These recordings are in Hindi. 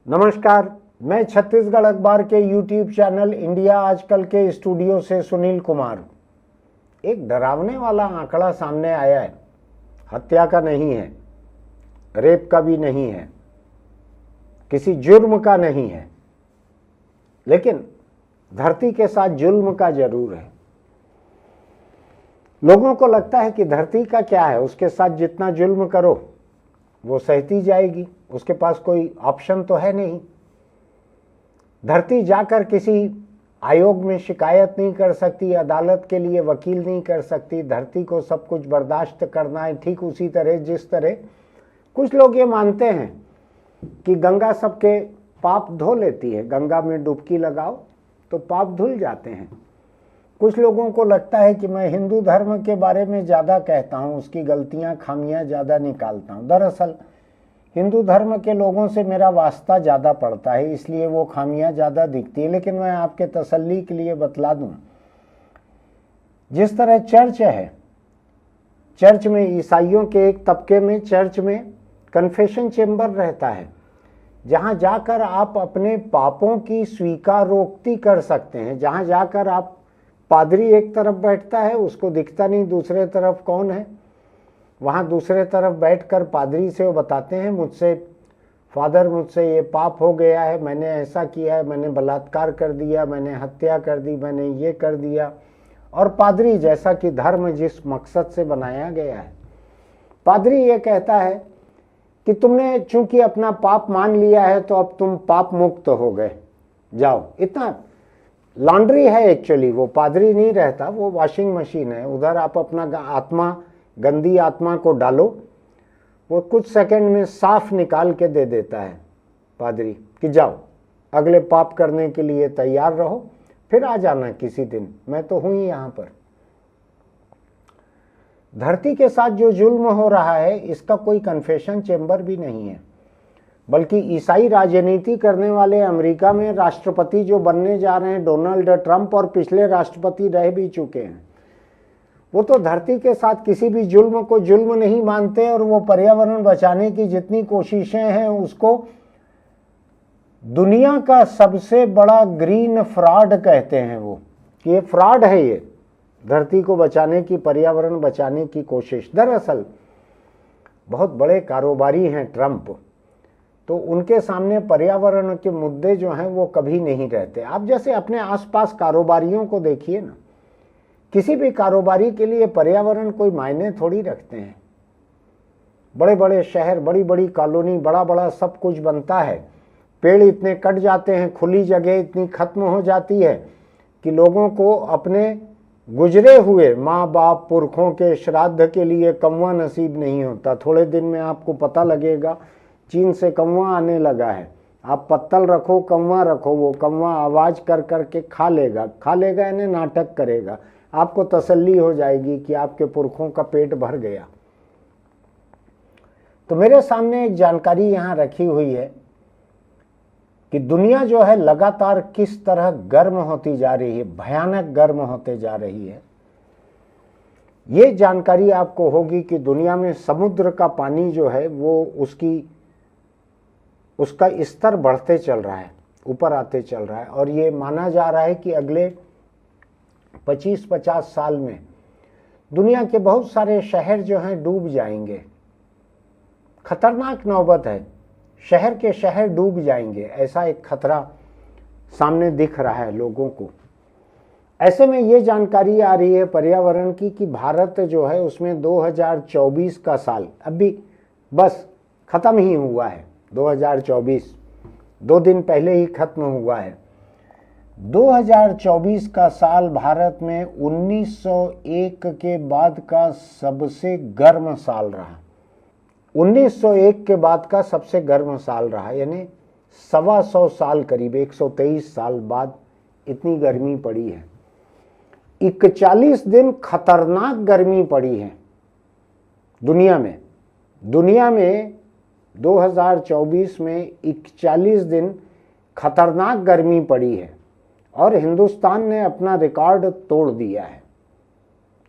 नमस्कार, मैं छत्तीसगढ़ अखबार के यूट्यूब चैनल इंडिया आजकल के स्टूडियो से सुनील कुमार। एक डरावने वाला आंकड़ा सामने आया है। हत्या का नहीं है, रेप का भी नहीं है, किसी जुर्म का नहीं है, लेकिन धरती के साथ जुल्म का जरूर है। लोगों को लगता है कि धरती का क्या है, उसके साथ जितना जुल्म करो वो सहती जाएगी, उसके पास कोई ऑप्शन तो है नहीं। धरती जाकर किसी आयोग में शिकायत नहीं कर सकती, अदालत के लिए वकील नहीं कर सकती। धरती को सब कुछ बर्दाश्त करना है। ठीक उसी तरह जिस तरह कुछ लोग ये मानते हैं कि गंगा सबके पाप धो लेती है, गंगा में डुबकी लगाओ तो पाप धुल जाते हैं। कुछ लोगों को लगता है कि मैं हिंदू धर्म के बारे में ज़्यादा कहता हूँ, उसकी गलतियाँ खामियाँ ज़्यादा निकालता हूँ। दरअसल हिंदू धर्म के लोगों से मेरा वास्ता ज़्यादा पड़ता है, इसलिए वो खामियाँ ज़्यादा दिखती है। लेकिन मैं आपके तसल्ली के लिए बतला दूँ, जिस तरह चर्च है, चर्च में ईसाइयों के एक तबके में चर्च में कन्फेशन चेम्बर रहता है, जहाँ जाकर आप अपने पापों की स्वीकारोक्ति कर सकते हैं। जहाँ जाकर आप, पादरी एक तरफ बैठता है, उसको दिखता नहीं दूसरे तरफ कौन है, वहाँ दूसरे तरफ बैठकर पादरी से वो बताते हैं, मुझसे फादर, मुझसे ये पाप हो गया है, मैंने ऐसा किया है, मैंने बलात्कार कर दिया, मैंने हत्या कर दी, मैंने ये कर दिया। और पादरी, जैसा कि धर्म जिस मकसद से बनाया गया है, पादरी ये कहता है कि तुमने चूंकि अपना पाप मान लिया है तो अब तुम पाप मुक्त हो गए, जाओ। इतना लॉन्ड्री है एक्चुअली, वो पादरी नहीं रहता, वो वॉशिंग मशीन है। उधर आप अपना आत्मा, गंदी आत्मा को डालो, वो कुछ सेकंड में साफ निकाल के दे देता है पादरी कि जाओ अगले पाप करने के लिए तैयार रहो, फिर आ जाना किसी दिन, मैं तो हूं ही यहाँ पर। धरती के साथ जो जुल्म हो रहा है, इसका कोई कन्फेशन चेम्बर भी नहीं है, बल्कि ईसाई राजनीति करने वाले अमेरिका में राष्ट्रपति जो बनने जा रहे हैं, डोनाल्ड ट्रंप, और पिछले राष्ट्रपति रह भी चुके हैं, वो तो धरती के साथ किसी भी जुल्म को जुल्म नहीं मानते। और वो पर्यावरण बचाने की जितनी कोशिशें हैं उसको दुनिया का सबसे बड़ा ग्रीन फ्रॉड कहते हैं। वो कि ये फ्रॉड है, ये धरती को बचाने की, पर्यावरण बचाने की कोशिश। दरअसल बहुत बड़े कारोबारी हैं ट्रंप, तो उनके सामने पर्यावरण के मुद्दे जो हैं वो कभी नहीं रहते। आप जैसे अपने आसपास कारोबारियों को देखिए ना, किसी भी कारोबारी के लिए पर्यावरण कोई मायने थोड़ी रखते हैं। बड़े बड़े शहर, बड़ी बड़ी कॉलोनी, बड़ा बड़ा सब कुछ बनता है, पेड़ इतने कट जाते हैं, खुली जगह इतनी खत्म हो जाती है कि लोगों को अपने गुजरे हुए माँ बाप पुरखों के श्राद्ध के लिए कौवा नसीब नहीं होता। थोड़े दिन में आपको पता लगेगा चीन से कौवा आने लगा है। आप पत्तल रखो, कौवा रखो, वो कौवा आवाज कर करके खा लेगा यानी नाटक करेगा। आपको तसल्ली हो जाएगी कि आपके पुरखों का पेट भर गया। तो मेरे सामने एक जानकारी यहाँ रखी हुई है कि दुनिया जो है लगातार किस तरह गर्म होती जा रही है, भयानक गर्म होते जा रही है। ये जानकारी आपको होगी कि दुनिया में समुद्र का पानी जो है वो उसका स्तर बढ़ते चल रहा है, ऊपर आते चल रहा है। और ये माना जा रहा है कि अगले 25-50 साल में दुनिया के बहुत सारे शहर जो हैं डूब जाएंगे। खतरनाक नौबत है, शहर के शहर डूब जाएंगे, ऐसा एक खतरा सामने दिख रहा है लोगों को। ऐसे में ये जानकारी आ रही है पर्यावरण की कि भारत जो है उसमें 2024 का साल अभी बस खत्म ही हुआ है। 2024 2 दिन पहले ही खत्म हुआ है। 2024 का साल भारत में 1901 के बाद का सबसे गर्म साल रहा। 1901 के बाद का सबसे गर्म साल रहा, यानी 125 साल, करीब 123 साल बाद इतनी गर्मी पड़ी है। 41 दिन खतरनाक गर्मी पड़ी है दुनिया में। 2024 में 41 दिन खतरनाक गर्मी पड़ी है और हिंदुस्तान ने अपना रिकॉर्ड तोड़ दिया है।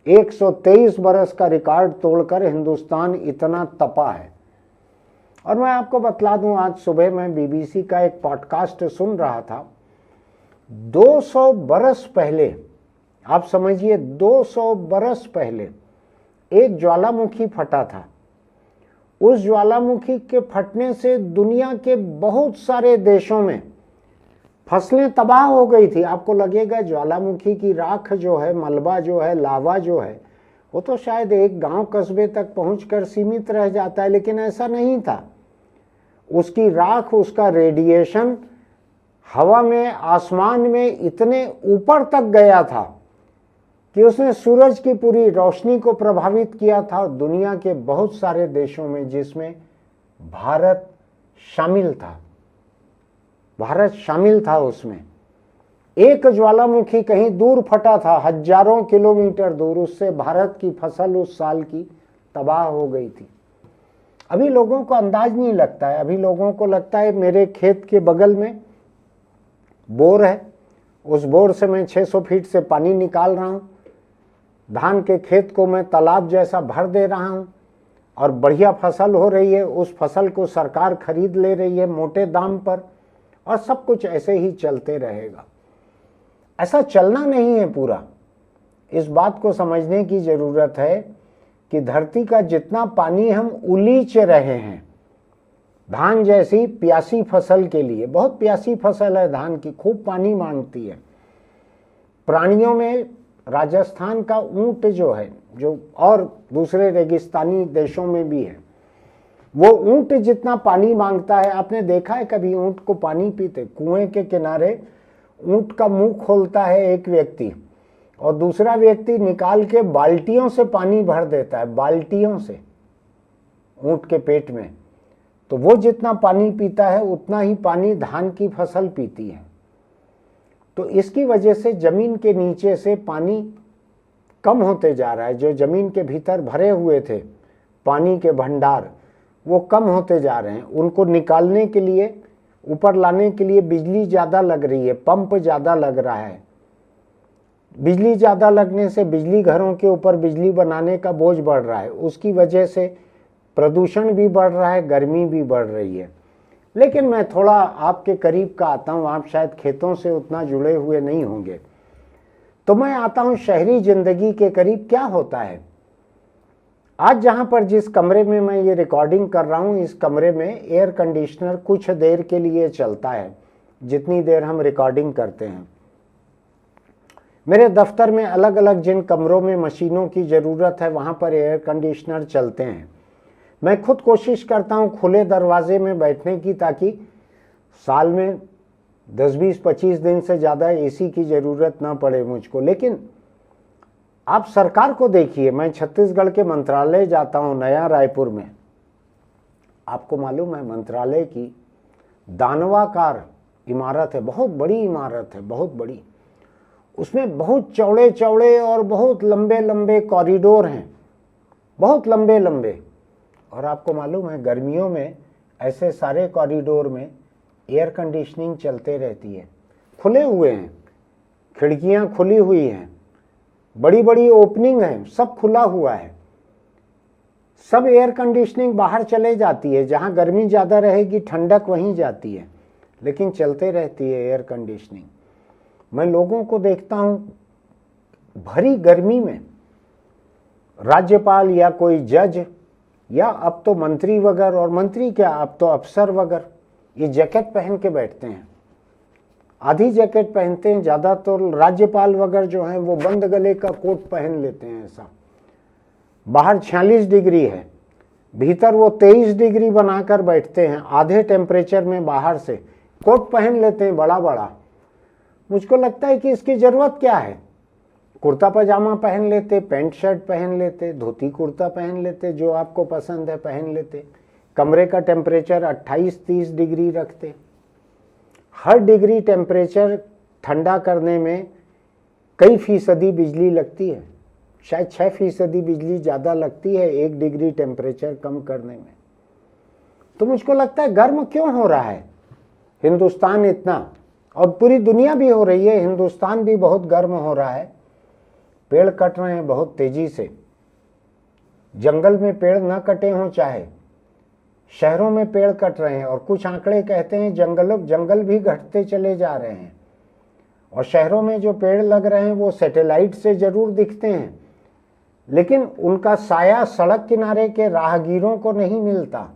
123 बरस का रिकॉर्ड तोड़कर हिंदुस्तान इतना तपा है। और मैं आपको बतला दूं, आज सुबह मैं बीबीसी का एक पॉडकास्ट सुन रहा था। 200 बरस पहले, आप समझिए 200 बरस पहले एक ज्वालामुखी फटा था। उस ज्वालामुखी के फटने से दुनिया के बहुत सारे देशों में फसलें तबाह हो गई थी। आपको लगेगा ज्वालामुखी की राख जो है, मलबा जो है, लावा जो है, वो तो शायद एक गांव कस्बे तक पहुंचकर सीमित रह जाता है, लेकिन ऐसा नहीं था। उसकी राख, उसका रेडिएशन हवा में, आसमान में इतने ऊपर तक गया था कि उसने सूरज की पूरी रोशनी को प्रभावित किया था। दुनिया के बहुत सारे देशों में, जिसमें भारत शामिल था, भारत शामिल था उसमें। एक ज्वालामुखी कहीं दूर फटा था, हजारों किलोमीटर दूर, उससे भारत की फसल उस साल की तबाह हो गई थी। अभी लोगों को अंदाज नहीं लगता है। अभी लोगों को लगता है मेरे खेत के बगल में बोर है, उस बोर से मैं 600 फीट से पानी निकाल रहा हूँ, धान के खेत को मैं तालाब जैसा भर दे रहा हूँ और बढ़िया फसल हो रही है। उस फसल को सरकार खरीद ले रही है मोटे दाम पर, और सब कुछ ऐसे ही चलते रहेगा। ऐसा चलना नहीं है पूरा। इस बात को समझने की जरूरत है कि धरती का जितना पानी हम उलीच रहे हैं, धान जैसी प्यासी फसल के लिए, बहुत प्यासी फसल है धान की, खूब पानी मांगती है। प्राणियों में राजस्थान का ऊंट जो है, जो और दूसरे रेगिस्तानी देशों में भी है, वो ऊंट जितना पानी मांगता है। आपने देखा है कभी ऊंट को पानी पीते? कुएं के किनारे ऊंट का मुंह खोलता है एक व्यक्ति, और दूसरा व्यक्ति निकाल के बाल्टियों से पानी भर देता है, बाल्टियों से ऊंट के पेट में। तो वो जितना पानी पीता है उतना ही पानी धान की फसल पीती है। तो इसकी वजह से जमीन के नीचे से पानी कम होते जा रहा है। जो जमीन के भीतर भरे हुए थे पानी के भंडार, वो कम होते जा रहे हैं। उनको निकालने के लिए, ऊपर लाने के लिए बिजली ज़्यादा लग रही है, पंप ज़्यादा लग रहा है। बिजली ज़्यादा लगने से बिजली घरों के ऊपर बिजली बनाने का बोझ बढ़ रहा है। उसकी वजह से प्रदूषण भी बढ़ रहा है, गर्मी भी बढ़ रही है। लेकिन मैं थोड़ा आपके करीब का आता हूँ, आप शायद खेतों से उतना जुड़े हुए नहीं होंगे, तो मैं आता हूँ शहरी जिंदगी के करीब। क्या होता है आज जहाँ पर, जिस कमरे में मैं ये रिकॉर्डिंग कर रहा हूँ, इस कमरे में एयर कंडीशनर कुछ देर के लिए चलता है, जितनी देर हम रिकॉर्डिंग करते हैं। मेरे दफ्तर में अलग अलग जिन कमरों में मशीनों की ज़रूरत है, वहाँ पर एयर कंडीशनर चलते हैं। मैं खुद कोशिश करता हूँ खुले दरवाजे में बैठने की, ताकि साल में 10, 20, 25 दिन से ज़्यादा एसी की ज़रूरत ना पड़े मुझको। लेकिन आप सरकार को देखिए, मैं छत्तीसगढ़ के मंत्रालय जाता हूँ, नया रायपुर में। आपको मालूम है मंत्रालय की दानवाकार इमारत है, बहुत बड़ी इमारत है, बहुत बड़ी। उसमें बहुत चौड़े चौड़े और बहुत लंबे लंबे कॉरिडोर हैं, बहुत लंबे लंबे। और आपको मालूम है गर्मियों में ऐसे सारे कॉरिडोर में एयर कंडीशनिंग चलते रहती है, खुले हुए हैं, खिड़कियां खुली हुई हैं, बड़ी बड़ी ओपनिंग है, सब खुला हुआ है। सब एयर कंडीशनिंग बाहर चले जाती है, जहां गर्मी ज़्यादा रहेगी ठंडक वहीं जाती है, लेकिन चलते रहती है एयर कंडीशनिंग। मैं लोगों को देखता हूं भरी गर्मी में राज्यपाल या कोई जज, या अब तो मंत्री वगैरह, और मंत्री क्या, अब तो अफसर वगैरह, ये जैकेट पहन के बैठते हैं, आधी जैकेट पहनते हैं। ज़्यादा तो राज्यपाल वगैरह जो हैं वो बंद गले का कोट पहन लेते हैं। ऐसा बाहर 46 डिग्री है, भीतर वो 23 डिग्री बनाकर बैठते हैं, आधे टेम्परेचर में बाहर से कोट पहन लेते हैं बड़ा बड़ा। मुझको लगता है कि इसकी ज़रूरत क्या है? कुर्ता पजामा पहन लेते, पैंट शर्ट पहन लेते, धोती कुर्ता पहन लेते, जो आपको पसंद है पहन लेते। कमरे का टेम्परेचर 28-30 डिग्री रखते। हर डिग्री टेम्परेचर ठंडा करने में कई फीसदी बिजली लगती है, शायद 6% बिजली ज़्यादा लगती है 1 डिग्री टेम्परेचर कम करने में। तो मुझको लगता है गर्म क्यों हो रहा है हिंदुस्तान इतना, और पूरी दुनिया भी हो रही है, हिंदुस्तान भी बहुत गर्म हो रहा है। पेड़ कट रहे हैं बहुत तेजी से। जंगल में पेड़ न कटे हों चाहे, शहरों में पेड़ कट रहे हैं, और कुछ आंकड़े कहते हैं जंगल भी घटते चले जा रहे हैं। और शहरों में जो पेड़ लग रहे हैं वो सैटेलाइट से जरूर दिखते हैं, लेकिन उनका साया सड़क किनारे के राहगीरों को नहीं मिलता।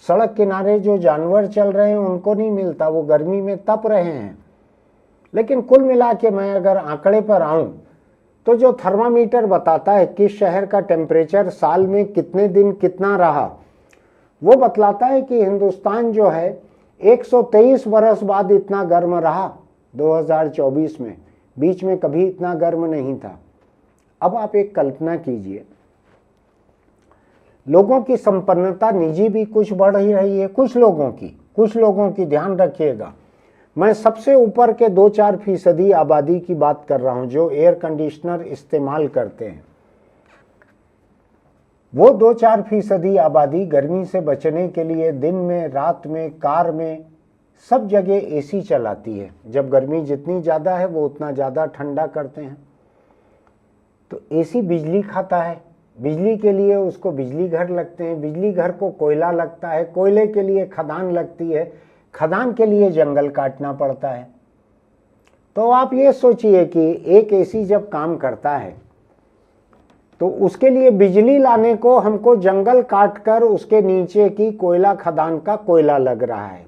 सड़क किनारे जो जानवर चल रहे हैं उनको नहीं मिलता, वो गर्मी में तप रहे हैं। लेकिन कुल मिला के मैं अगर आंकड़े पर आऊं तो जो थर्मामीटर बताता है किस शहर का टेम्परेचर साल में कितने दिन कितना रहा, वो बतलाता है कि हिंदुस्तान जो है 123 बरस बाद इतना गर्म रहा 2024 में। बीच में कभी इतना गर्म नहीं था। अब आप एक कल्पना कीजिए, लोगों की संपन्नता निजी भी कुछ बढ़ ही रही है, कुछ लोगों की ध्यान रखिएगा, मैं सबसे ऊपर के 2-4% आबादी की बात कर रहा हूं जो एयर कंडीशनर इस्तेमाल करते हैं। वो 2-4% आबादी गर्मी से बचने के लिए दिन में, रात में, कार में, सब जगह एसी चलाती है। जब गर्मी जितनी ज़्यादा है वो उतना ज़्यादा ठंडा करते हैं। तो एसी बिजली खाता है, बिजली के लिए उसको बिजली घर लगते हैं, बिजली घर को कोयला लगता है, कोयले के लिए खदान लगती है, खदान के लिए जंगल काटना पड़ता है। तो आप ये सोचिए कि एक एसी जब काम करता है तो उसके लिए बिजली लाने को हमको जंगल काटकर उसके नीचे की कोयला खदान का कोयला लग रहा है।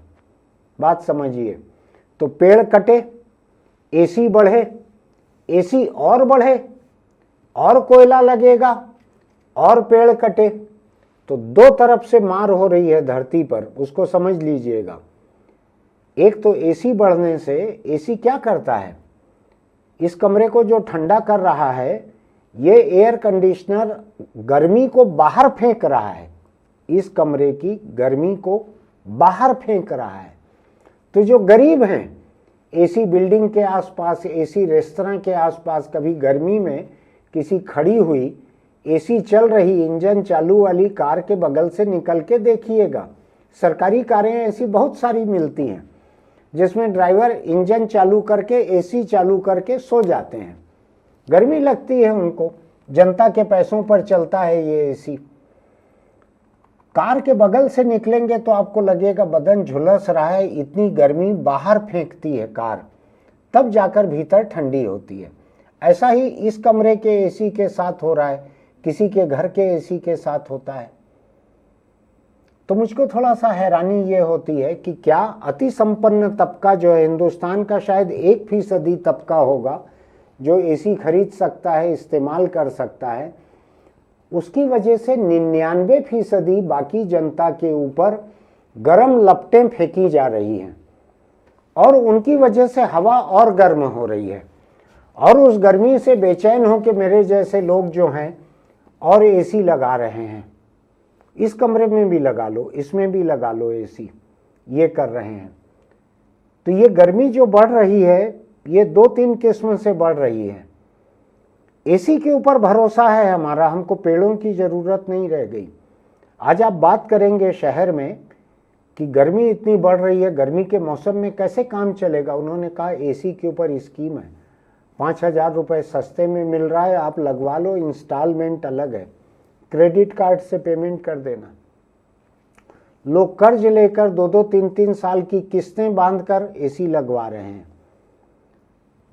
बात समझिए। तो पेड़ कटे, एसी बढ़े, एसी और बढ़े, और कोयला लगेगा, और पेड़ कटे, तो दो तरफ से मार हो रही है धरती पर, उसको समझ लीजिएगा। एक तो एसी बढ़ने से, एसी क्या करता है, इस कमरे को जो ठंडा कर रहा है, ये एयर कंडीशनर गर्मी को बाहर फेंक रहा है, इस कमरे की गर्मी को बाहर फेंक रहा है। तो जो गरीब हैं, एसी बिल्डिंग के आसपास, एसी रेस्तरां के आसपास, कभी गर्मी में किसी खड़ी हुई एसी चल रही इंजन चालू वाली कार के बगल से निकल के देखिएगा। सरकारी कारें ऐसी बहुत सारी मिलती हैं जिसमें ड्राइवर इंजन चालू करके, एसी चालू करके सो जाते हैं। गर्मी लगती है उनको, जनता के पैसों पर चलता है ये एसी। कार के बगल से निकलेंगे तो आपको लगेगा बदन झुलस रहा है, इतनी गर्मी बाहर फेंकती है कार, तब जाकर भीतर ठंडी होती है। ऐसा ही इस कमरे के एसी के साथ हो रहा है, किसी के घर के एसी के साथ होता है। तो मुझको थोड़ा सा हैरानी ये होती है कि क्या अति संपन्न तबका जो है, हिंदुस्तान का शायद 1% तबका होगा जो एसी खरीद सकता है, इस्तेमाल कर सकता है, उसकी वजह से 99% बाकी जनता के ऊपर गर्म लपटें फेंकी जा रही हैं, और उनकी वजह से हवा और गर्म हो रही है। और उस गर्मी से बेचैन हो के मेरे जैसे लोग जो हैं और एसी लगा रहे हैं, इस कमरे में भी लगा लो, इसमें भी लगा लो एसी, ये कर रहे हैं। तो ये गर्मी जो बढ़ रही है, ये 2-3 किस्म से बढ़ रही है। एसी के ऊपर भरोसा है हमारा, हमको पेड़ों की ज़रूरत नहीं रह गई। आज आप बात करेंगे शहर में कि गर्मी इतनी बढ़ रही है, गर्मी के मौसम में कैसे काम चलेगा। उन्होंने कहा एसी के ऊपर स्कीम है, 5,000 रुपये सस्ते में मिल रहा है, आप लगवा लो, इंस्टॉलमेंट अलग है, क्रेडिट कार्ड से पेमेंट कर देना। लोग कर्ज लेकर 2-2, 3-3 साल की किस्तें बांधकर एसी लगवा रहे हैं।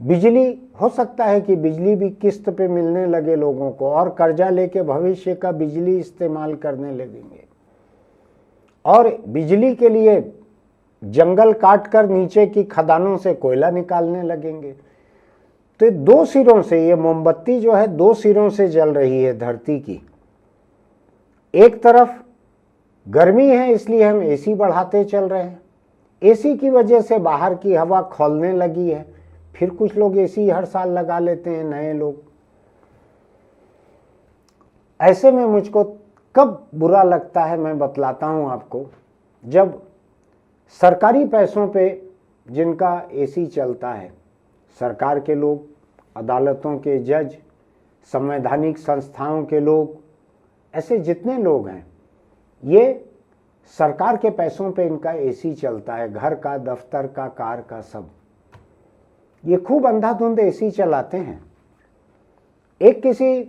बिजली, हो सकता है कि बिजली भी किस्त पे मिलने लगे लोगों को, और कर्जा लेके भविष्य का बिजली इस्तेमाल करने लगेंगे, और बिजली के लिए जंगल काटकर नीचे की खदानों से कोयला निकालने लगेंगे। तो 2 सिरों से ये मोमबत्ती जो है 2 सिरों से जल रही है धरती की। एक तरफ गर्मी है इसलिए हम एसी बढ़ाते चल रहे हैं, एसी की वजह से बाहर की हवा खौलने लगी है, फिर कुछ लोग एसी हर साल लगा लेते हैं, नए लोग। ऐसे में मुझको कब बुरा लगता है मैं बतलाता हूं आपको, जब सरकारी पैसों पे जिनका एसी चलता है, सरकार के लोग, अदालतों के जज, संवैधानिक संस्थाओं के लोग, ऐसे जितने लोग हैं, ये सरकार के पैसों पे इनका एसी चलता है, घर का, दफ्तर का, कार का, सब। ये खूब अंधाधुंध एसी चलाते हैं। एक किसी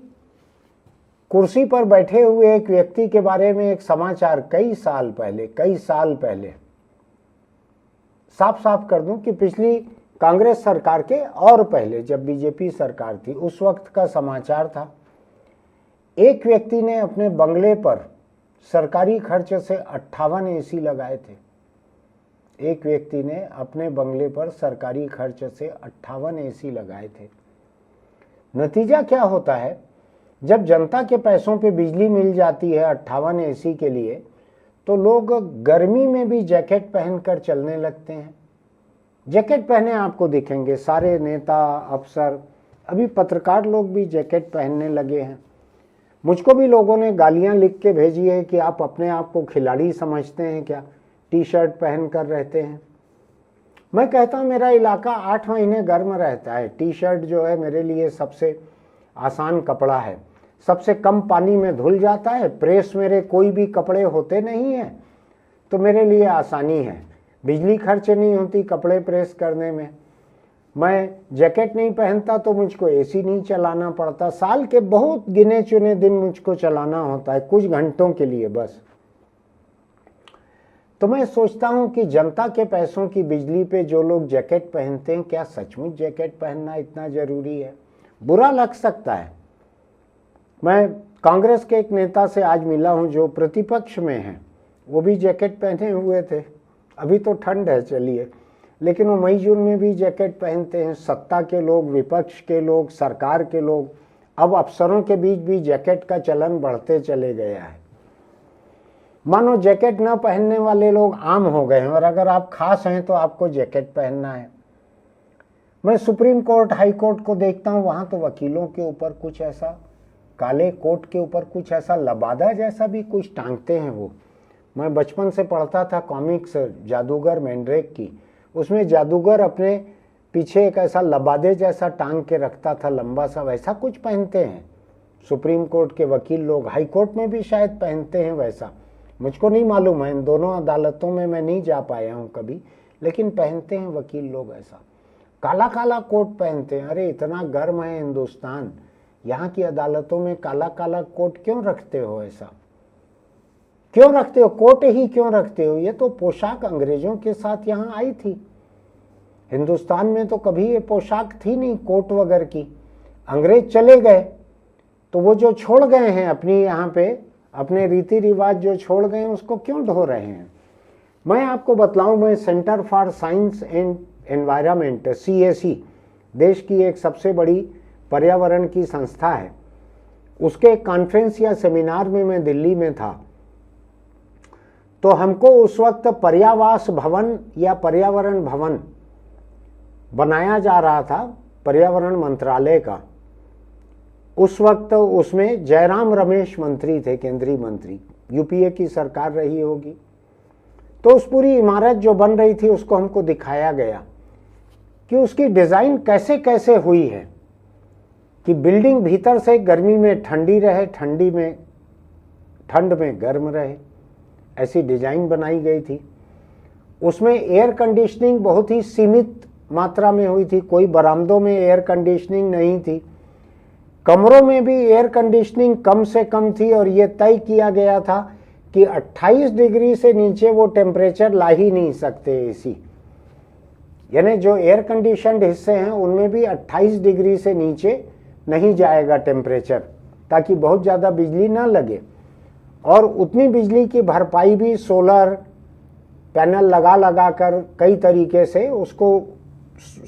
कुर्सी पर बैठे हुए एक व्यक्ति के बारे में एक समाचार कई साल पहले साफ साफ कर दूं कि पिछली कांग्रेस सरकार के और पहले जब बीजेपी सरकार थी उस वक्त का समाचार था। एक व्यक्ति ने अपने बंगले पर सरकारी खर्च से 58 एसी लगाए थे। एक व्यक्ति ने अपने बंगले पर सरकारी खर्च से 58 एसी लगाए थे। नतीजा क्या होता है, जब जनता के पैसों पे बिजली मिल जाती है 58 एसी के लिए, तो लोग गर्मी में भी जैकेट पहनकर चलने लगते हैं। जैकेट पहने आपको दिखेंगे सारे नेता, अफसर, अभी पत्रकार लोग भी जैकेट पहनने लगे हैं। मुझको भी लोगों ने गालियां लिख के भेजी है कि आप अपने आप को खिलाड़ी समझते हैं क्या, टी शर्ट पहन कर रहते हैं। मैं कहता हूँ मेरा इलाका 8 महीने गर्म रहता है। टी शर्ट जो है मेरे लिए सबसे आसान कपड़ा है, सबसे कम पानी में धुल जाता है, प्रेस मेरे कोई भी कपड़े होते नहीं हैं, तो मेरे लिए आसानी है। बिजली खर्च नहीं होती कपड़े प्रेस करने में। मैं जैकेट नहीं पहनता तो मुझको एसी नहीं चलाना पड़ता। साल के बहुत गिने चुने दिन मुझको चलाना होता है, कुछ घंटों के लिए बस। तो मैं सोचता हूं कि जनता के पैसों की बिजली पे जो लोग जैकेट पहनते हैं, क्या सचमुच जैकेट पहनना इतना जरूरी है? बुरा लग सकता है। मैं कांग्रेस के एक नेता से आज मिला हूं जो प्रतिपक्ष में है, वो भी जैकेट पहने हुए थे। अभी तो ठंड है चलिए, लेकिन वो मई जून में भी जैकेट पहनते हैं। सत्ता के लोग, विपक्ष के लोग, सरकार के लोग, अब अफसरों के बीच भी जैकेट का चलन बढ़ते चले गया है। मानो जैकेट न पहनने वाले लोग आम हो गए हैं, और अगर आप खास हैं तो आपको जैकेट पहनना है। मैं सुप्रीम कोर्ट, हाई कोर्ट को देखता हूं, वहां तो वकीलों के ऊपर कुछ ऐसा, काले कोट के ऊपर कुछ ऐसा लबादा जैसा भी कुछ टांगते हैं वो। मैं बचपन से पढ़ता था कॉमिक्स जादूगर मैंड्रेक की, उसमें जादूगर अपने पीछे एक ऐसा लबादे जैसा टांग के रखता था लंबा सा, वैसा कुछ पहनते हैं सुप्रीम कोर्ट के वकील लोग। हाई कोर्ट में भी शायद पहनते हैं वैसा, मुझको नहीं मालूम है, इन दोनों अदालतों में मैं नहीं जा पाया हूँ कभी, लेकिन पहनते हैं वकील लोग ऐसा। काला काला कोट पहनते हैं। अरे इतना गर्म है हिंदुस्तान, यहाँ की अदालतों में काला काला कोट क्यों रखते हो? ऐसा क्यों रखते हो? कोट ही क्यों रखते हो? ये तो पोशाक अंग्रेजों के साथ यहाँ आई थी। हिंदुस्तान में तो कभी ये पोशाक थी नहीं कोट वगैरह की। अंग्रेज चले गए तो वो जो छोड़ गए हैं अपनी यहाँ पे अपने रीति रिवाज जो छोड़ गए हैं, उसको क्यों ढो रहे हैं? मैं आपको बतलाऊं, मैं centre for science and environment CSE, देश की एक सबसे बड़ी पर्यावरण की संस्था है, उसके कॉन्फ्रेंस या सेमिनार में मैं दिल्ली में था। तो हमको उस वक्त पर्यावास भवन या पर्यावरण भवन बनाया जा रहा था, पर्यावरण मंत्रालय का। उस वक्त उसमें जयराम रमेश मंत्री थे, केंद्रीय मंत्री, UPA की सरकार रही होगी। तो उस पूरी इमारत जो बन रही थी उसको हमको दिखाया गया कि उसकी डिज़ाइन कैसे कैसे हुई है कि बिल्डिंग भीतर से गर्मी में ठंडी रहे, ठंड में गर्म रहे, ऐसी डिजाइन बनाई गई थी। उसमें एयर कंडीशनिंग बहुत ही सीमित मात्रा में हुई थी, कोई बरामदों में एयर कंडीशनिंग नहीं थी, कमरों में भी एयर कंडीशनिंग कम से कम थी, और ये तय किया गया था कि 28 डिग्री से नीचे वो टेम्परेचर ला ही नहीं सकते एसी। यानी जो एयर कंडीशनड हिस्से हैं उनमें भी 28 डिग्री से नीचे नहीं जाएगा टेम्परेचर, ताकि बहुत ज़्यादा बिजली ना लगे। और उतनी बिजली की भरपाई भी सोलर पैनल लगा कर कई तरीके से उसको,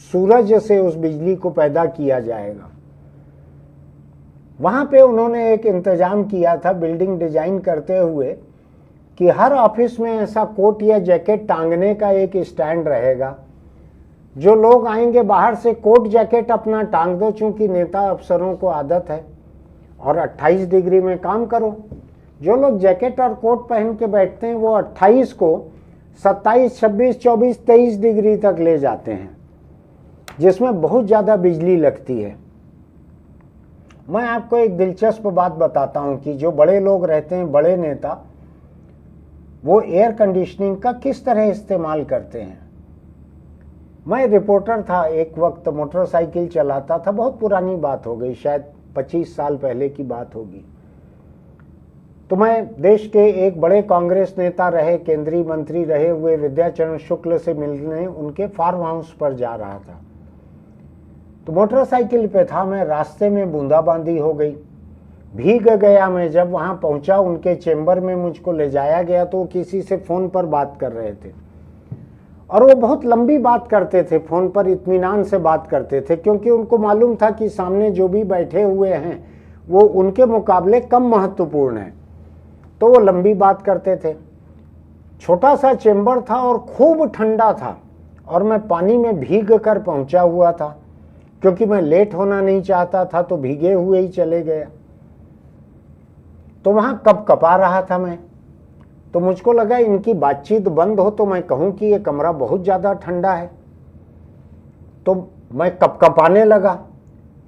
सूरज से उस बिजली को पैदा किया जाएगा। वहाँ पे उन्होंने एक इंतजाम किया था बिल्डिंग डिजाइन करते हुए कि हर ऑफिस में ऐसा कोट या जैकेट टांगने का एक स्टैंड रहेगा। जो लोग आएंगे बाहर से कोट जैकेट अपना टांग दो, चूंकि नेता अफसरों को आदत है, और 28 डिग्री में काम करो। जो लोग जैकेट और कोट पहन के बैठते हैं वो 28 को 27, 26, 24, 23 डिग्री तक ले जाते हैं, जिसमें बहुत ज़्यादा बिजली लगती है। मैं आपको एक दिलचस्प बात बताता हूं कि जो बड़े लोग रहते हैं, बड़े नेता, वो एयर कंडीशनिंग का किस तरह इस्तेमाल करते हैं। मैं रिपोर्टर था, एक वक्त मोटरसाइकिल चलाता था, बहुत पुरानी बात हो गई, शायद 25 साल पहले की बात होगी। तो मैं देश के एक बड़े कांग्रेस नेता रहे, केंद्रीय मंत्री रहे हुए विद्याचरण शुक्ल से मिलने उनके फार्म हाउस पर जा रहा था। तो मोटरसाइकिल पे था मैं, रास्ते में बूंदाबांदी हो गई, भीग गया मैं। जब वहां पहुंचा उनके चेंबर में मुझको ले जाया गया तो वो किसी से फोन पर बात कर रहे थे और वो बहुत लंबी बात करते थे, फोन पर इत्मीनान से बात करते थे, क्योंकि उनको मालूम था कि सामने जो भी बैठे हुए हैं वो उनके मुकाबले कम महत्वपूर्ण है। तो वो लंबी बात करते थे। छोटा सा चेंबर था और खूब ठंडा था और मैं पानी में भीग कर पहुंचा हुआ था, क्योंकि मैं लेट होना नहीं चाहता था, तो भीगे हुए ही चले गया। तो वहां कप कपा रहा था मैं, तो मुझको लगा इनकी बातचीत बंद हो तो मैं कहूं कि ये कमरा बहुत ज्यादा ठंडा है। तो मैं कप कपाने लगा,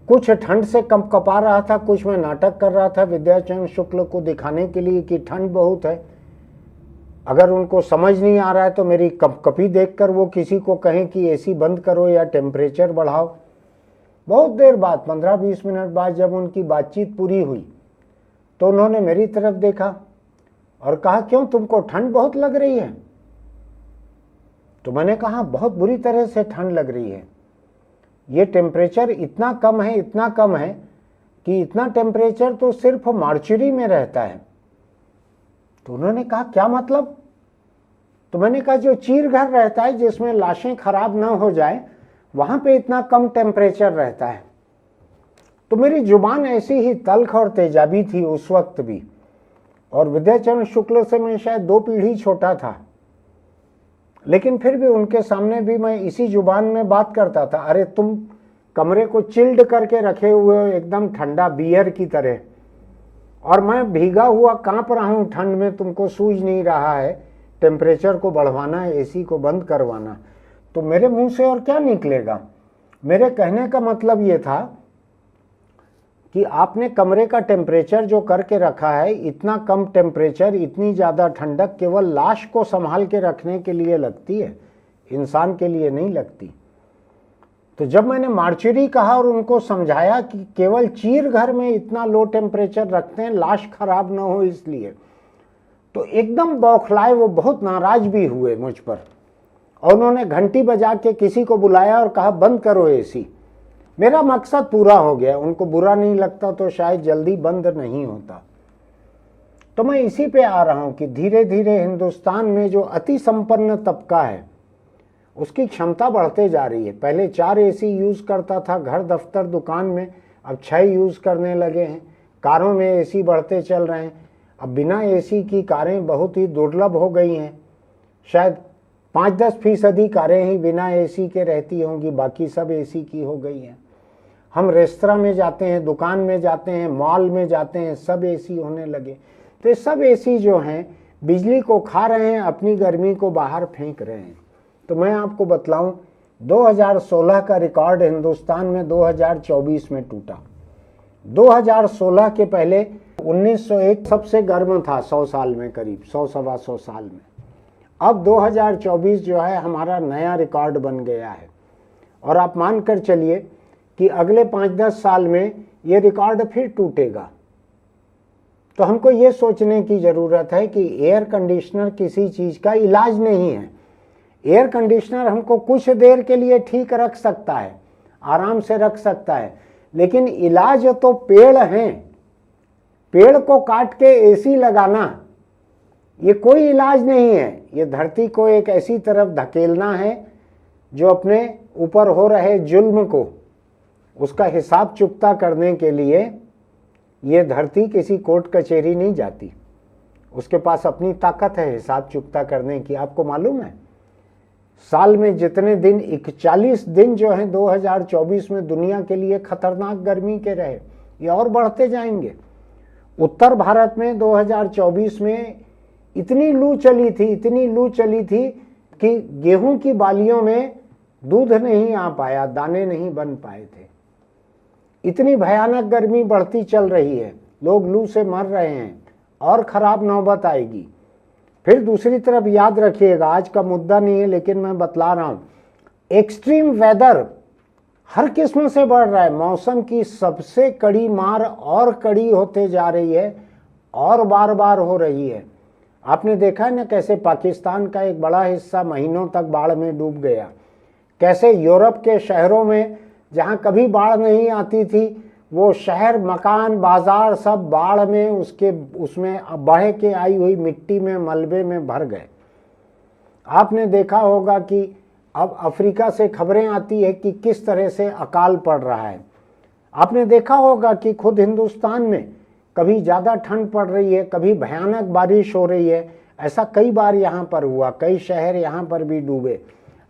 कुछ ठंड से कप कपा रहा था, कुछ मैं नाटक कर रहा था विद्याचरण शुक्ल को दिखाने के लिए कि ठंड बहुत है। अगर उनको समझ नहीं आ रहा है तो मेरी कपकपी देखकर वो किसी को कहें कि एसी बंद करो या टेम्परेचर बढ़ाओ। बहुत देर बाद, 15-20 मिनट बाद, जब उनकी बातचीत पूरी हुई तो उन्होंने मेरी तरफ देखा और कहा, क्यों तुमको ठंड बहुत लग रही है? तो मैंने कहा, बहुत बुरी तरह से ठंड लग रही है। ये टेम्परेचर इतना कम है, इतना कम है कि इतना टेम्परेचर तो सिर्फ मार्चरी में रहता है। तो उन्होंने कहा, क्या मतलब? तो मैंने कहा, जो चीर घर रहता है जिसमें लाशें खराब ना हो जाए, वहां पे इतना कम टेम्परेचर रहता है। तो मेरी जुबान ऐसी ही तल्ख और तेजाबी थी उस वक्त भी, और विद्याचरण शुक्ल से मैं शायद 2 पीढ़ी छोटा था, लेकिन फिर भी उनके सामने भी मैं इसी जुबान में बात करता था। अरे तुम कमरे को चिल्ड करके रखे हुए हो एकदम ठंडा बियर की तरह, और मैं भीगा हुआ कांप रहा हूं ठंड में, तुमको सूझ नहीं रहा है टेम्परेचर को बढ़वाना है, एसी को बंद करवाना। तो मेरे मुंह से और क्या निकलेगा? मेरे कहने का मतलब ये था कि आपने कमरे का टेम्परेचर जो करके रखा है, इतना कम टेम्परेचर, इतनी ज़्यादा ठंडक केवल लाश को संभाल के रखने के लिए लगती है, इंसान के लिए नहीं लगती। तो जब मैंने मार्चरी कहा और उनको समझाया कि केवल चीर घर में इतना लो टेम्परेचर रखते हैं लाश खराब ना हो इसलिए, तो एकदम बौखलाए, वो बहुत नाराज भी हुए मुझ पर, और उन्होंने घंटी बजा के किसी को बुलाया और कहा, बंद करो एसी। मेरा मकसद पूरा हो गया, उनको बुरा नहीं लगता तो शायद जल्दी बंद नहीं होता। तो मैं इसी पे आ रहा हूं कि धीरे धीरे हिंदुस्तान में जो अति संपन्न तबका है उसकी क्षमता बढ़ते जा रही है। पहले 4 एसी यूज करता था घर, दफ्तर, दुकान में, अब 6 यूज करने लगे हैं। कारों में एसी बढ़ते चल रहे हैं। अब बिना एसी की कारें बहुत ही दुर्लभ हो गई हैं। शायद 5-10% कारें ही बिना एसी के रहती होंगी, बाकी सब एसी की हो गई हैं। हम रेस्तरां में जाते हैं, दुकान में जाते हैं, मॉल में जाते हैं, सब एसी होने लगे। तो ये सब एसी जो हैं बिजली को खा रहे हैं, अपनी गर्मी को बाहर फेंक रहे हैं। तो मैं आपको बतलाऊं, 2016 का रिकॉर्ड हिंदुस्तान में 2024 में टूटा। 2016 के पहले 1901 सबसे गर्म था 100 साल में, करीब 100-125 साल में। अब 2024 जो है हमारा नया रिकॉर्ड बन गया है, और आप मानकर चलिए कि अगले 5-10 साल में ये रिकॉर्ड फिर टूटेगा। तो हमको ये सोचने की ज़रूरत है कि एयर कंडीशनर किसी चीज़ का इलाज नहीं है। एयर कंडीशनर हमको कुछ देर के लिए ठीक रख सकता है, आराम से रख सकता है, लेकिन इलाज तो पेड़ हैं। पेड़ को काट के एसी लगाना ये कोई इलाज नहीं है। ये धरती को एक ऐसी तरफ धकेलना है जो अपने ऊपर हो रहे जुल्म को, उसका हिसाब चुकता करने के लिए ये धरती किसी कोर्ट कचहरी नहीं जाती। उसके पास अपनी ताकत है हिसाब चुकता करने की। आपको मालूम है साल में जितने दिन, 41 दिन जो हैं 2024 में दुनिया के लिए खतरनाक गर्मी के रहे, ये और बढ़ते जाएंगे। उत्तर भारत में 2024 में इतनी लू चली थी, इतनी लू चली थी कि गेहूं की बालियों में दूध नहीं आ पाया, दाने नहीं बन पाए थे। इतनी भयानक गर्मी बढ़ती चल रही है, लोग लू से मर रहे हैं, और खराब नौबत आएगी। फिर दूसरी तरफ याद रखिएगा, आज का मुद्दा नहीं है लेकिन मैं बतला रहा हूं, एक्सट्रीम वेदर हर किस्म से बढ़ रहा है। मौसम की सबसे कड़ी मार और कड़ी होते जा रही है, और बार बार हो रही है। आपने देखा है ना कैसे पाकिस्तान का एक बड़ा हिस्सा महीनों तक बाढ़ में डूब गया, कैसे यूरोप के शहरों में जहाँ कभी बाढ़ नहीं आती थी वो शहर, मकान, बाजार सब बाढ़ में उसमें बह के आई हुई मिट्टी में, मलबे में भर गए। आपने देखा होगा कि अब अफ्रीका से खबरें आती है कि किस तरह से अकाल पड़ रहा है। आपने देखा होगा कि खुद हिंदुस्तान में कभी ज़्यादा ठंड पड़ रही है, कभी भयानक बारिश हो रही है। ऐसा कई बार यहाँ पर हुआ, कई शहर यहाँ पर भी डूबे।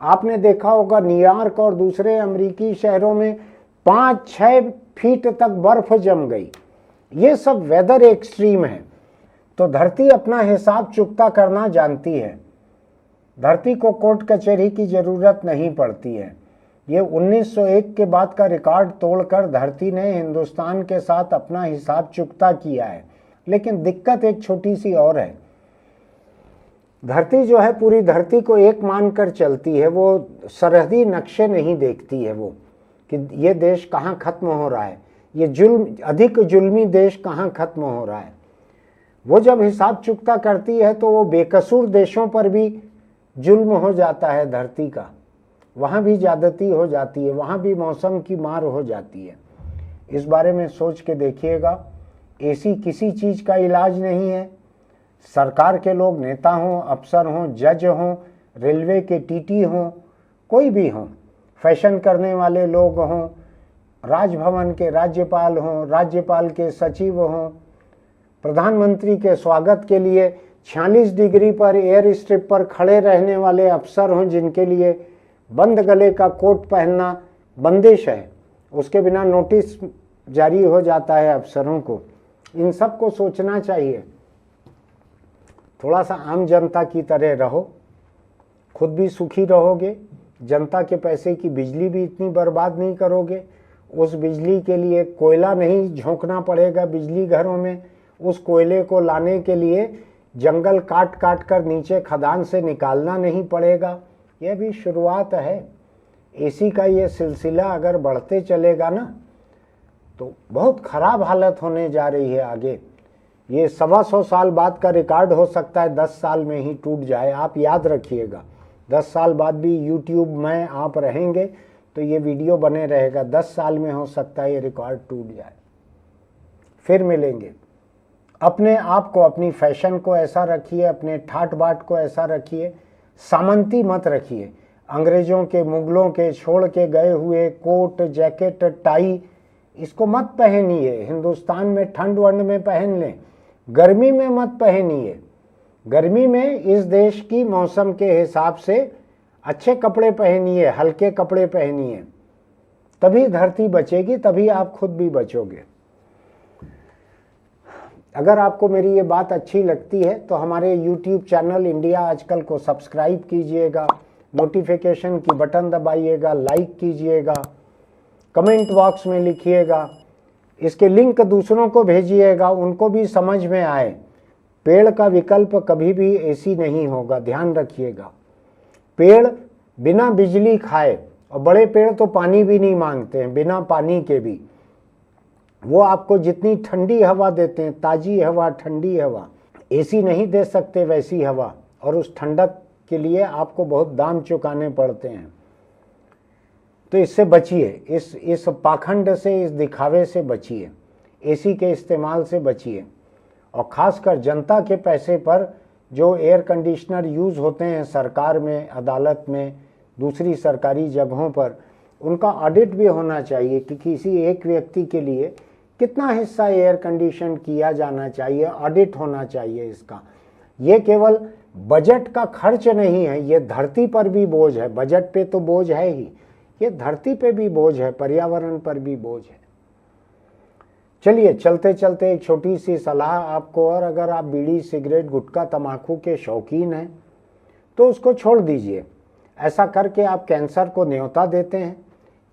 आपने देखा होगा न्यूयॉर्क और दूसरे अमेरिकी शहरों में 5-6 फीट तक बर्फ जम गई। ये सब वेदर एक्सट्रीम है। तो धरती अपना हिसाब चुकता करना जानती है। धरती को कोर्ट कचहरी की जरूरत नहीं पड़ती है। ये 1901 के बाद का रिकॉर्ड तोड़कर धरती ने हिंदुस्तान के साथ अपना हिसाब चुकता किया है। लेकिन दिक्कत एक छोटी सी और है। धरती जो है पूरी धरती को एक मानकर चलती है, वो सरहदी नक्शे नहीं देखती है वो कि ये देश कहाँ खत्म हो रहा है, ये अधिक जुल्मी देश कहाँ खत्म हो रहा है। वो जब हिसाब चुकता करती है तो वो बेकसूर देशों पर भी जुल्म हो जाता है धरती का, वहाँ भी ज्यादती हो जाती है, वहाँ भी मौसम की मार हो जाती है। इस बारे में सोच के देखिएगा। ऐसी किसी चीज़ का इलाज नहीं है। सरकार के लोग, नेता हों, अफसर हों, जज हों, रेलवे के टीटी हों, कोई भी हों, फैशन करने वाले लोग हों, राजभवन के राज्यपाल हों, राज्यपाल के सचिव हों, प्रधानमंत्री के स्वागत के लिए 46 डिग्री पर एयर स्ट्रिप पर खड़े रहने वाले अफसर हों, जिनके लिए बंद गले का कोट पहनना बंदिश है, उसके बिना नोटिस जारी हो जाता है अफसरों को। इन सब को सोचना चाहिए। थोड़ा सा आम जनता की तरह रहो, खुद भी सुखी रहोगे, जनता के पैसे की बिजली भी इतनी बर्बाद नहीं करोगे, उस बिजली के लिए कोयला नहीं झोंकना पड़ेगा बिजली घरों में, उस कोयले को लाने के लिए जंगल काट काट कर नीचे खदान से निकालना नहीं पड़ेगा। यह भी शुरुआत है। एसी का ये सिलसिला अगर बढ़ते चलेगा ना तो बहुत खराब हालत होने जा रही है आगे। ये 125 साल बाद का रिकॉर्ड हो सकता है 10 साल में ही टूट जाए। आप याद रखिएगा, 10 साल बाद भी यूट्यूब में आप रहेंगे तो ये वीडियो बने रहेगा। 10 साल में हो सकता है ये रिकॉर्ड टूट जाए। फिर मिलेंगे। अपने आप को, अपनी फैशन को ऐसा रखिए, अपने ठाट बाट को ऐसा रखिए, सामंती मत रखिए। अंग्रेजों के, मुगलों के छोड़ के गए हुए कोट, जैकेट, टाई, इसको मत पहनिए। हिंदुस्तान में ठंड वंड में पहन लें, गर्मी में मत पहनिए। गर्मी में इस देश की मौसम के हिसाब से अच्छे कपड़े पहनिए, हल्के कपड़े पहनिए, तभी धरती बचेगी, तभी आप खुद भी बचोगे। अगर आपको मेरी ये बात अच्छी लगती है तो हमारे YouTube चैनल इंडिया आजकल को सब्सक्राइब कीजिएगा, नोटिफिकेशन की बटन दबाइएगा, लाइक कीजिएगा, कमेंट बॉक्स में लिखिएगा, इसके लिंक दूसरों को भेजिएगा, उनको भी समझ में आए। पेड़ का विकल्प कभी भी एसी नहीं होगा, ध्यान रखिएगा। पेड़ बिना बिजली खाए, और बड़े पेड़ तो पानी भी नहीं मांगते हैं, बिना पानी के भी वो आपको जितनी ठंडी हवा देते हैं, ताज़ी हवा, ठंडी हवा, एसी नहीं दे सकते वैसी हवा, और उस ठंडक के लिए आपको बहुत दाम चुकाने पड़ते हैं। तो इससे बचिए, इस पाखंड से, इस दिखावे से बचिए, एसी के इस्तेमाल से बचिए। और ख़ासकर जनता के पैसे पर जो एयर कंडीशनर यूज़ होते हैं सरकार में, अदालत में, दूसरी सरकारी जगहों पर, उनका ऑडिट भी होना चाहिए कि किसी एक व्यक्ति के लिए कितना हिस्सा एयर कंडीशन किया जाना चाहिए, ऑडिट होना चाहिए इसका। ये केवल बजट का खर्च नहीं है, ये धरती पर भी बोझ है। बजट पे तो बोझ है ही, ये धरती पे भी बोझ है, पर्यावरण पर भी बोझ है। चलिए, चलते चलते एक छोटी सी सलाह आपको, और अगर आप बीड़ी, सिगरेट, गुटखा, तम्बाकू के शौकीन हैं तो उसको छोड़ दीजिए। ऐसा करके आप कैंसर को न्योता देते हैं।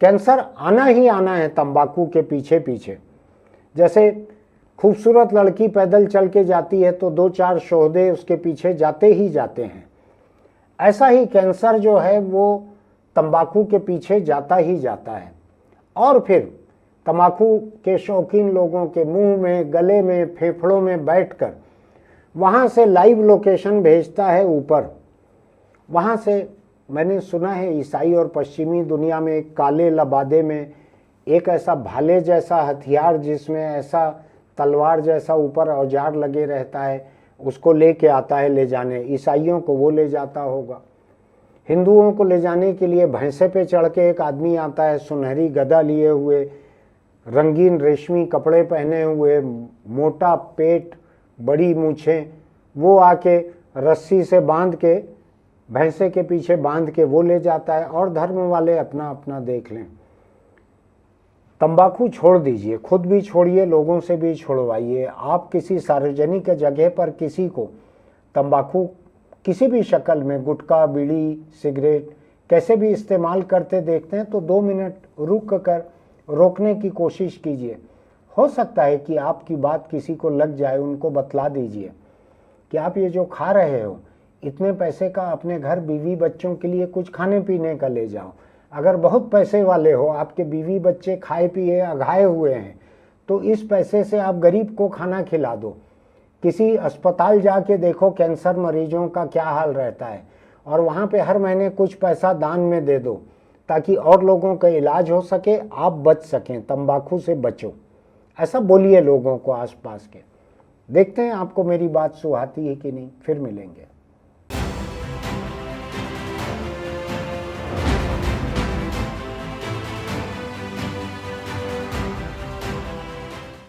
कैंसर आना ही आना है तंबाकू के पीछे पीछे। जैसे खूबसूरत लड़की पैदल चल के जाती है तो 2-4 शोहदे उसके पीछे जाते ही जाते हैं, ऐसा ही कैंसर जो है वो तंबाकू के पीछे जाता ही जाता है। और फिर तंबाकू के शौकीन लोगों के मुंह में, गले में, फेफड़ों में बैठकर वहाँ से लाइव लोकेशन भेजता है ऊपर। वहाँ से मैंने सुना है ईसाई और पश्चिमी दुनिया में एक काले लबादे में एक ऐसा भाले जैसा हथियार जिसमें ऐसा तलवार जैसा ऊपर औजार लगे रहता है, उसको लेके आता है ले जाने। ईसाइयों को वो ले जाता होगा। हिंदुओं को ले जाने के लिए भैंसे पे चढ़ के एक आदमी आता है, सुनहरी गदा लिए हुए, रंगीन रेशमी कपड़े पहने हुए, मोटा पेट, बड़ी मूछें। वो आके रस्सी से बांध के, भैंसे के पीछे बांध के वो ले जाता है। और धर्म वाले अपना अपना देख लें। तंबाकू छोड़ दीजिए, खुद भी छोड़िए, लोगों से भी छोड़वाइए। आप किसी सार्वजनिक जगह पर किसी को तंबाकू किसी भी शक्ल में, गुटखा, बीड़ी, सिगरेट कैसे भी इस्तेमाल करते देखते हैं तो 2 मिनट रुक कर रोकने की कोशिश कीजिए। हो सकता है कि आपकी बात किसी को लग जाए, उनको बतला दीजिए कि आप ये जो खा रहे हो, इतने पैसे का अपने घर बीवी बच्चों के लिए कुछ खाने पीने का ले जाओ। अगर बहुत पैसे वाले हो, आपके बीवी बच्चे खाए पिए अघाए हुए हैं, तो इस पैसे से आप गरीब को खाना खिला दो। किसी अस्पताल जाके देखो कैंसर मरीजों का क्या हाल रहता है, और वहाँ पे हर महीने कुछ पैसा दान में दे दो ताकि और लोगों का इलाज हो सके, आप बच सकें, तंबाकू से बचो। ऐसा बोलिए लोगों को आसपास के। देखते हैं आपको मेरी बात सुहाती है कि नहीं। फिर मिलेंगे।